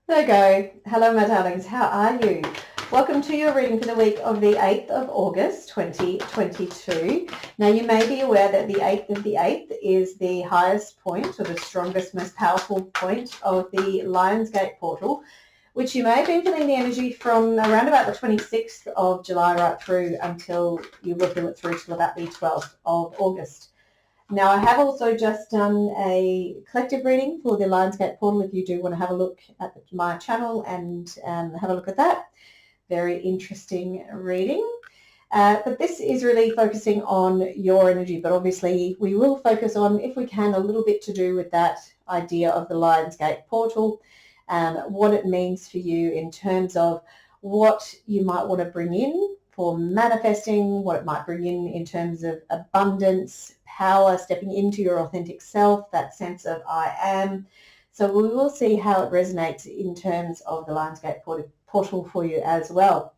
Virgo, hello my darlings, how are you? Welcome to your reading for the week of the 8th of August 2022. Now you may be aware that the 8th of the 8th is the highest point or the strongest, most powerful point of the Lionsgate portal, which you may have been feeling the energy from around about the 26th of July right through until you will feel it through till about the 12th of August. Now, I have also just done a collective reading for the Lionsgate portal if you do want to have a look at my channel and have a look at that. Very interesting reading. But this is really focusing on your energy, but obviously we will focus on, if we can, a little bit to do with that idea of the Lionsgate portal, what it means for you in terms of what you might want to bring in for manifesting, what it might bring in terms of abundance, power, stepping into your authentic self, that sense of I am. So we will see how it resonates in terms of the Lionsgate portal for you as well.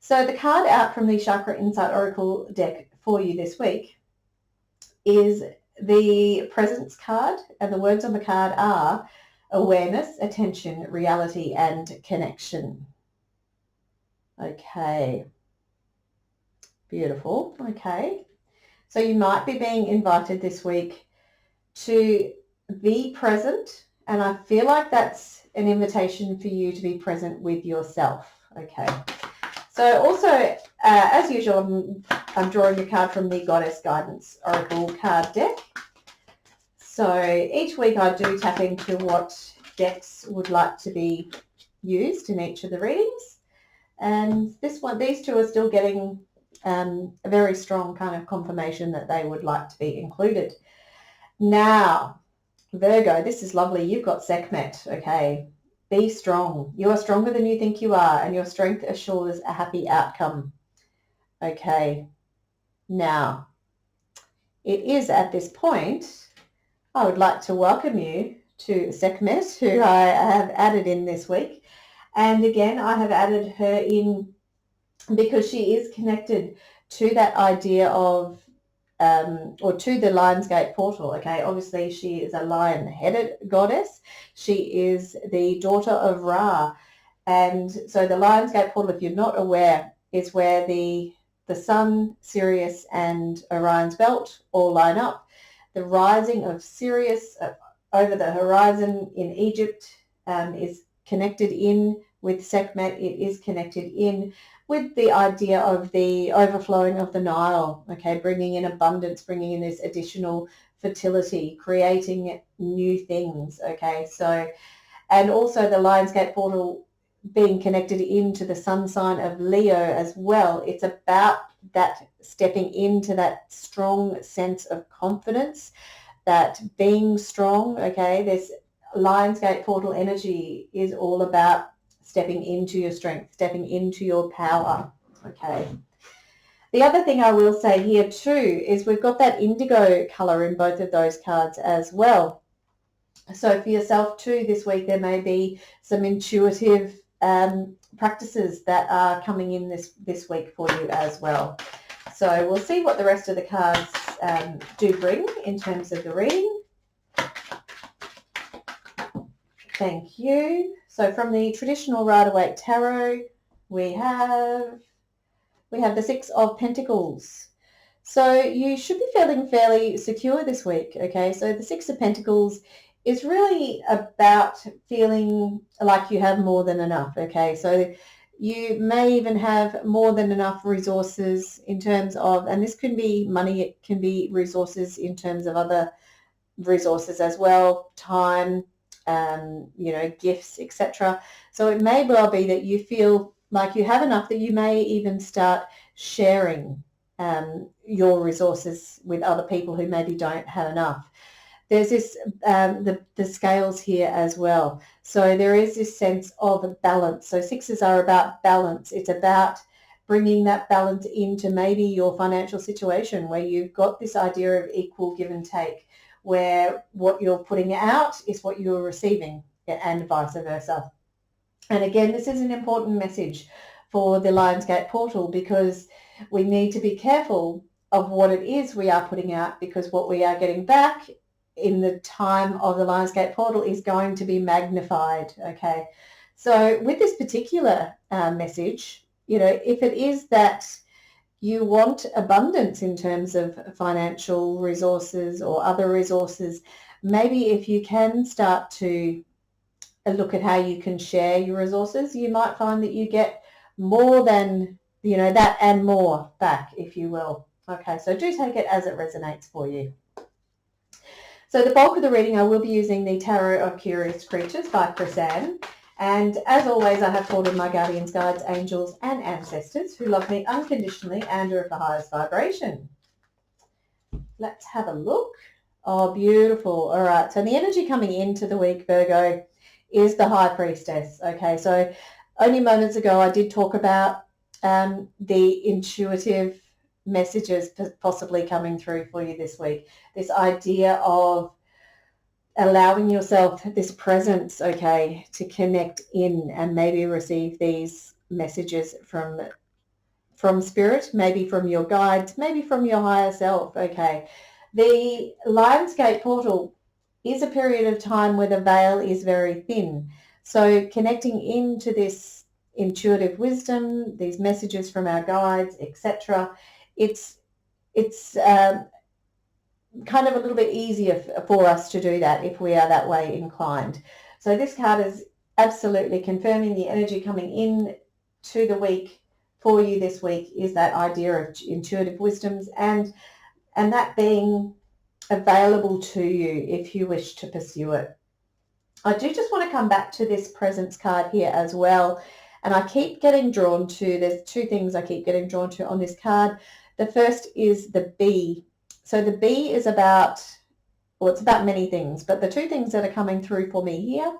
So the card out from the Chakra Insight Oracle deck for you this week is the Presence card, and the words on the card are awareness, attention, reality, and connection. Okay. Beautiful. Okay. So you might be being invited this week to be present, and I feel like that's an invitation for you to be present with yourself. Okay. So also, as usual, I'm drawing a card from the Goddess Guidance Oracle card deck. So each week I do tap into what decks would like to be used in each of the readings, and these two are still getting a very strong kind of confirmation that they would like to be included. Now, Virgo, this is lovely. You've got Sekhmet, okay? Be strong. You are stronger than you think you are, and your strength assures a happy outcome. Okay. Now, it is at this point, I would like to welcome you to Sekhmet, who I have added in this week. And again, I have added her in because she is connected to that idea of, or to the Lionsgate portal, okay? Obviously, she is a lion-headed goddess. She is the daughter of Ra. And so the Lionsgate portal, if you're not aware, is where the Sun, Sirius, and Orion's belt all line up. The rising of Sirius over the horizon in Egypt is connected in with Sekhmet. It is connected in with the idea of the overflowing of the Nile, okay, bringing in abundance, bringing in this additional fertility, creating new things, okay? So, and also the Lionsgate portal being connected into the sun sign of Leo as well. It's about that stepping into that strong sense of confidence, that being strong, okay? This Lionsgate portal energy is all about stepping into your strength, stepping into your power, okay? The other thing I will say here too is we've got that indigo colour in both of those cards as well. So for yourself too this week, there may be some intuitive practices that are coming in this week for you as well. So we'll see what the rest of the cards do bring in terms of the reading. Thank you. So from the traditional Rider-Waite tarot, we have the Six of Pentacles. So you should be feeling fairly secure this week, okay? So the Six of Pentacles is really about feeling like you have more than enough, okay? So you may even have more than enough resources in terms of, and this can be money, it can be resources in terms of other resources as well, time, gifts, etc. So it may well be that you feel like you have enough that you may even start sharing your resources with other people who maybe don't have enough. There's this, the scales here as well. So there is this sense of balance. So sixes are about balance. It's about bringing that balance into maybe your financial situation where you've got this idea of equal give and take, where what you're putting out is what you're receiving, and vice versa. And again, this is an important message for the Lionsgate portal, because we need to be careful of what it is we are putting out, because what we are getting back in the time of the Lionsgate portal is going to be magnified, okay? So with this particular message, you know, if it is that you want abundance in terms of financial resources or other resources, maybe if you can start to look at how you can share your resources, you might find that you get more than, you know, that and more back, if you will. Okay, so do take it as it resonates for you. So the bulk of the reading, I will be using the Tarot of Curious Creatures by Chrysanne. And as always, I have called in my guardians, guides, angels, and ancestors who love me unconditionally and are of the highest vibration. Let's have a look. Oh, beautiful. All right, so the energy coming into the week, Virgo, is the High Priestess. Okay, so only moments ago I did talk about the intuitive messages possibly coming through for you this week. This idea of allowing yourself this presence, okay, to connect in and maybe receive these messages from spirit, maybe from your guides, maybe from your higher self, okay. The Lionsgate portal is a period of time where the veil is very thin. So connecting into this intuitive wisdom, these messages from our guides, etc., it's kind of a little bit easier for us to do that if we are that way inclined. So this card is absolutely confirming the energy coming in to the week for you this week is that idea of intuitive wisdoms and that being available to you if you wish to pursue it. I do just want to come back to this presence card here as well. And I keep getting drawn to, there's two things I keep getting drawn to on this card. The first is the bee. So the bee is about, well, it's about many things, but the two things that are coming through for me here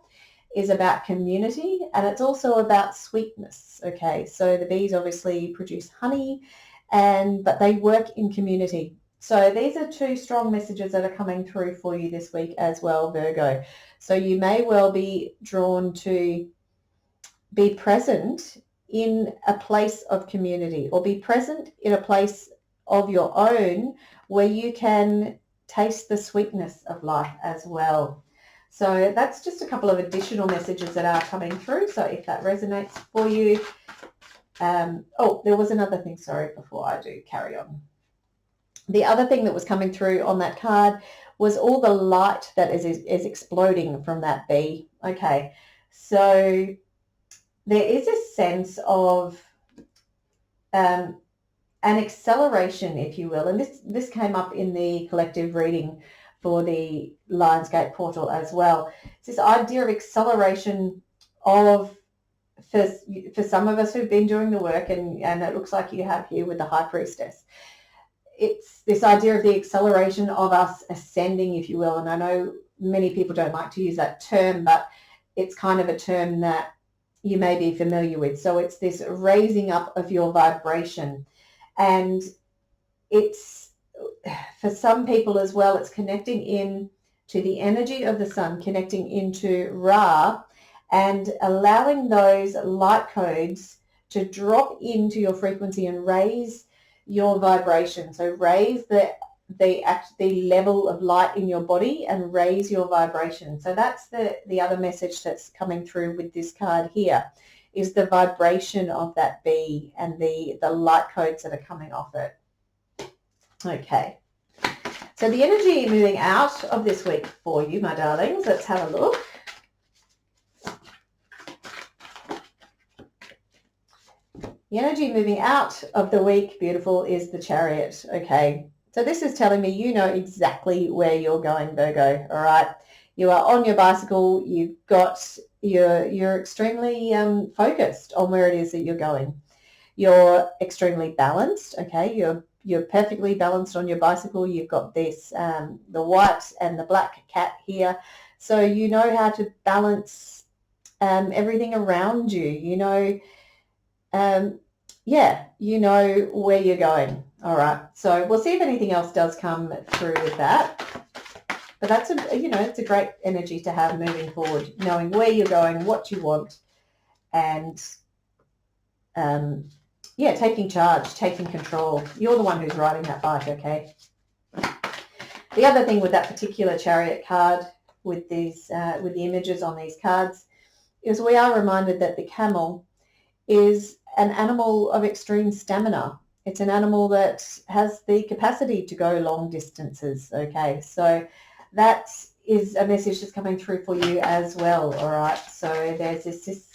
is about community and it's also about sweetness. Okay, so the bees obviously produce honey, but they work in community. So these are two strong messages that are coming through for you this week as well, Virgo. So you may well be drawn to be present in a place of community or be present in a place of your own where you can taste the sweetness of life as well. So that's just a couple of additional messages that are coming through. So if that resonates for you, oh, there was another thing, sorry, before I do carry on. The other thing that was coming through on that card was all the light that is exploding from that bee. Okay, so there is a sense of an acceleration, if you will, and this came up in the collective reading for the Lionsgate portal as well. It's this idea of acceleration of, for some of us who've been doing the work, and it looks like you have here with the High Priestess, it's this idea of the acceleration of us ascending, if you will. And I know many people don't like to use that term, but it's kind of a term that you may be familiar with. So it's this raising up of your vibration. And it's, for some people as well, it's connecting in to the energy of the sun, connecting into Ra, and allowing those light codes to drop into your frequency and raise your vibration. So raise the level of light in your body and raise your vibration. So that's the other message that's coming through with this card here, is the vibration of that bee and the light codes that are coming off it. Okay. So the energy moving out of this week for you, my darlings, let's have a look. The energy moving out of the week, beautiful, is the Chariot. Okay, so this is telling me you know exactly where you're going, Virgo. All right, you are on your bicycle. You're extremely focused on where it is that you're going. You're extremely balanced. Okay, you're perfectly balanced on your bicycle. You've got this the white and the black cat here, so you know how to balance everything around you. You know. You know where you're going. All right. So we'll see if anything else does come through with that. But that's it's a great energy to have moving forward, knowing where you're going, what you want, and taking charge, taking control. You're the one who's riding that bike, okay? The other thing with that particular Chariot card, with these, with the images on these cards, is we are reminded that the camel is an animal of extreme stamina. It's an animal that has the capacity to go long distances. Okay, so that is a message that's coming through for you as well. All right, so there is this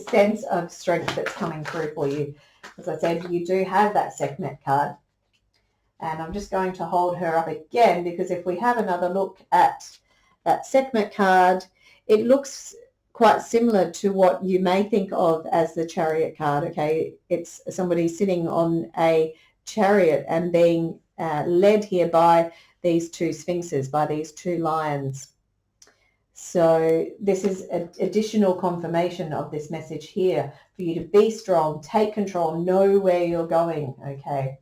sense of strength that's coming through for you. As I said, you do have that Sekhmet card. And I'm just going to hold her up again, because if we have another look at that Sekhmet card, it looks quite similar to what you may think of as the Chariot card. Okay, it's somebody sitting on a chariot and being led here by these two sphinxes, by these two lions. So this is an additional confirmation of this message here for you to be strong, take control, know where you're going. Okay.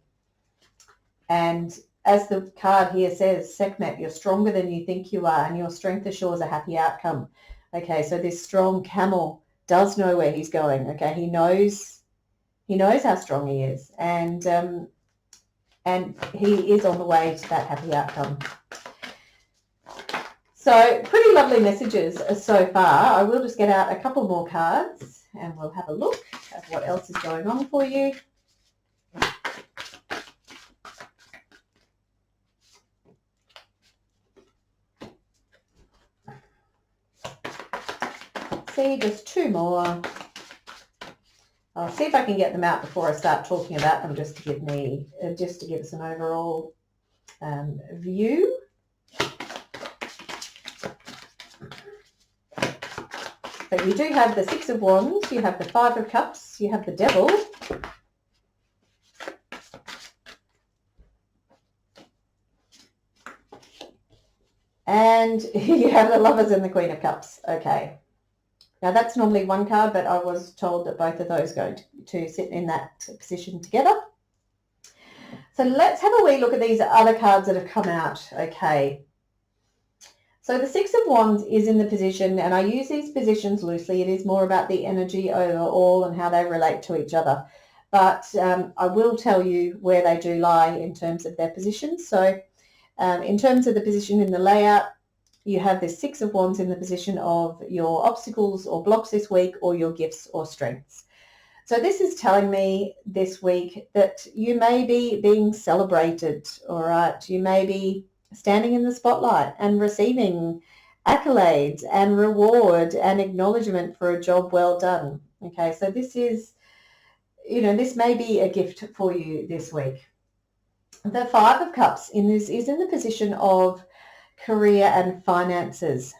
And as the card here says, Sekhmet, you're stronger than you think you are, and your strength assures a happy outcome. Okay, so this strong camel does know where he's going. Okay, he knows how strong he is, and he is on the way to that happy outcome. So pretty lovely messages so far. I will just get out a couple more cards and we'll have a look at what else is going on for you. See, just two more. I'll see if I can get them out before I start talking about them, just to give us an overall view. So you do have the Six of Wands, you have the Five of Cups, you have the Devil, and you have the Lovers and the Queen of Cups. Okay. Now that's normally one card, but I was told that both of those go to sit in that position together. So let's have a wee look at these other cards that have come out. Okay. So the Six of Wands is in the position, and I use these positions loosely. It is more about the energy overall and how they relate to each other. But I will tell you where they do lie in terms of their positions. So in terms of the position in the layout, you have the Six of Wands in the position of your obstacles or blocks this week, or your gifts or strengths. So this is telling me this week that you may be being celebrated, all right? You may be standing in the spotlight and receiving accolades and reward and acknowledgement for a job well done. Okay, so this is, this may be a gift for you this week. The Five of Cups is in the position of career and finances.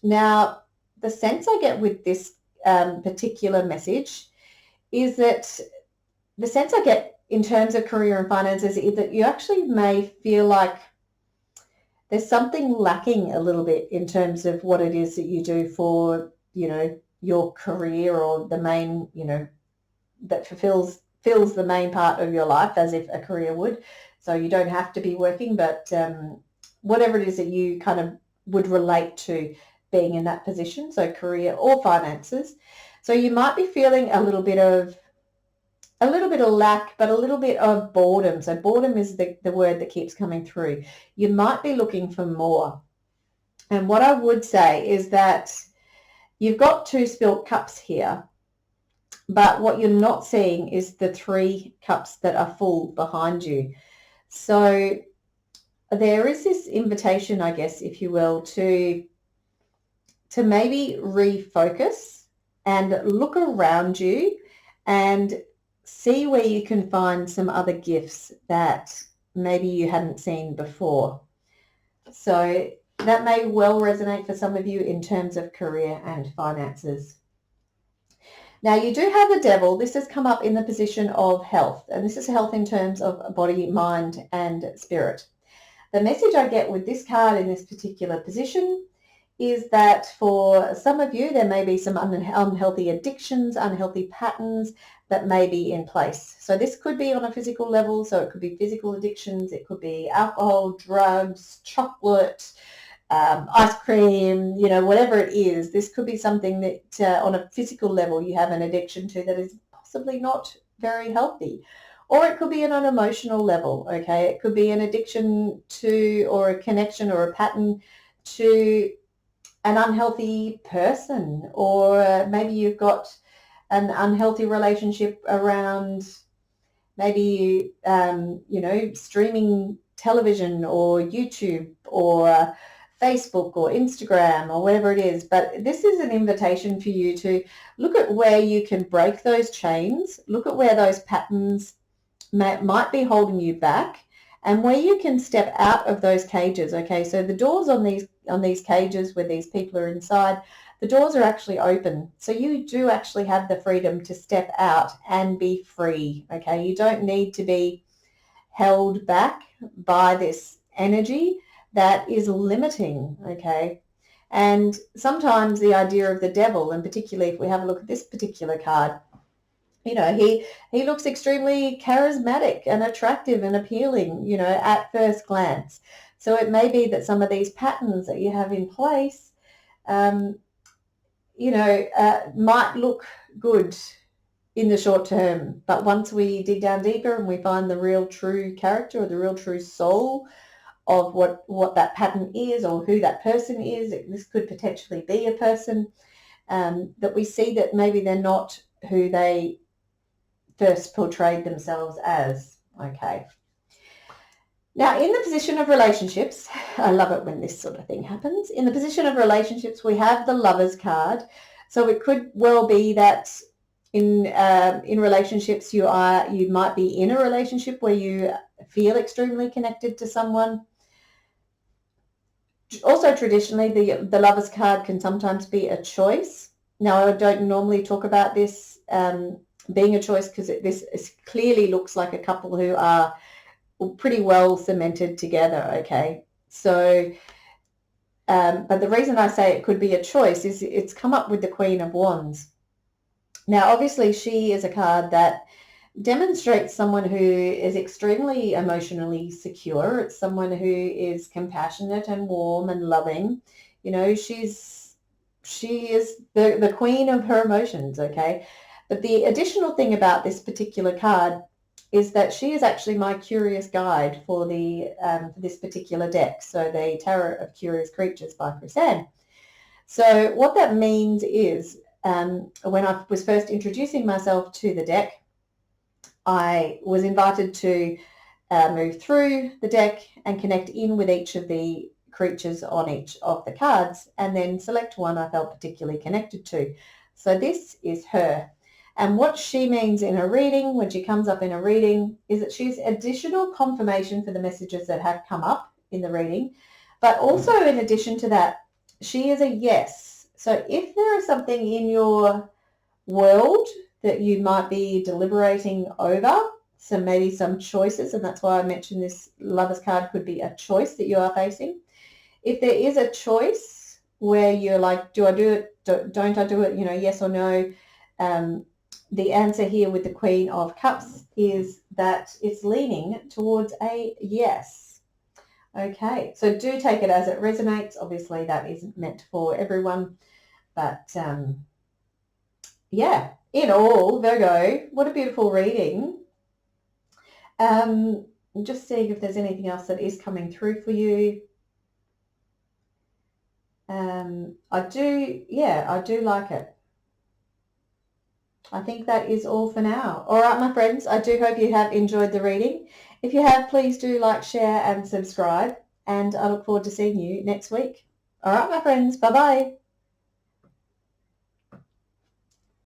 Now, the sense I get with this particular message is that the sense I get in terms of career and finances is that you actually may feel like there's something lacking a little bit in terms of what it is that you do for, your career, or the main, that fills the main part of your life as if a career would. So you don't have to be working, but whatever it is that you kind of would relate to being in that position, so career or finances. So you might be feeling a little bit of lack, but a little bit of boredom. So boredom is the word that keeps coming through. You might be looking for more. And what I would say is that you've got two spilt cups here, but what you're not seeing is the three cups that are full behind you. So there is this invitation, I guess, if you will, to maybe refocus and look around you and see where you can find some other gifts that maybe you hadn't seen before. So that may well resonate for some of you in terms of career and finances. Now, you do have the Devil. This has come up in the position of health, and this is health in terms of body, mind, and spirit. The message I get with this card in this particular position is that for some of you, there may be some unhealthy addictions, unhealthy patterns that may be in place. So this could be on a physical level. So it could be physical addictions. It could be alcohol, drugs, chocolate, ice cream, whatever it is. This could be something that on a physical level you have an addiction to that is possibly not very healthy. Or it could be on an emotional level, okay? It could be an addiction to, or a connection or a pattern to an unhealthy person, or maybe you've got an unhealthy relationship around maybe, streaming television or YouTube or Facebook or Instagram or whatever it is. But this is an invitation for you to look at where you can break those chains, look at where those patterns might be holding you back, and where you can step out of those cages. Okay, so the doors on these cages where these people are inside, the doors are actually open. So you do actually have the freedom to step out and be free. Okay, you don't need to be held back by this energy that is limiting. Okay, and sometimes the idea of the devil, and particularly if we have a look at this particular card, he looks extremely charismatic and attractive and appealing, at first glance. So it may be that some of these patterns that you have in place, might look good in the short term. But once we dig down deeper and we find the real true character or the real true soul of what that pattern is, or who that person is, this could potentially be a person, that we see that maybe they're not who they first portrayed themselves as. Okay. Now, in the position of relationships, I love it when this sort of thing happens. In the position of relationships, we have the Lovers card. So it could well be that in relationships, you might be in a relationship where you feel extremely connected to someone. Also, traditionally, the Lovers card can sometimes be a choice. Now, I don't normally talk about this being a choice, because this clearly looks like a couple who are pretty well cemented together. Okay, so but the reason I say it could be a choice is it's come up with the Queen of Wands. Now, obviously, she is a card that demonstrates someone who is extremely emotionally secure. It's someone who is compassionate and warm and loving. She is the queen of her emotions. Okay, but the additional thing about this particular card is that she is actually my curious guide for this particular deck. So the Tarot of Curious Creatures by Chrysanne. So what that means is, when I was first introducing myself to the deck, I was invited to move through the deck and connect in with each of the creatures on each of the cards, and then select one I felt particularly connected to. So this is her. And what she means in a reading, when she comes up in a reading, is that she's additional confirmation for the messages that have come up in the reading. But also, in addition to that, she is a yes. So if there is something in your world that you might be deliberating over, so maybe some choices, and that's why I mentioned this Lovers card could be a choice that you are facing. If there is a choice where you're like, do I do it, don't I do it, yes or no, the answer here with the Queen of Cups is that it's leaning towards a yes. Okay, so do take it as it resonates. Obviously, that isn't meant for everyone, but yeah, in all, Virgo, what a beautiful reading. I'm just seeing if there's anything else that is coming through for you. I do like it. I think that is all for now. All right, my friends, I do hope you have enjoyed the reading. If you have, please do like, share and subscribe, and I look forward to seeing you next week. All right, my friends, bye-bye.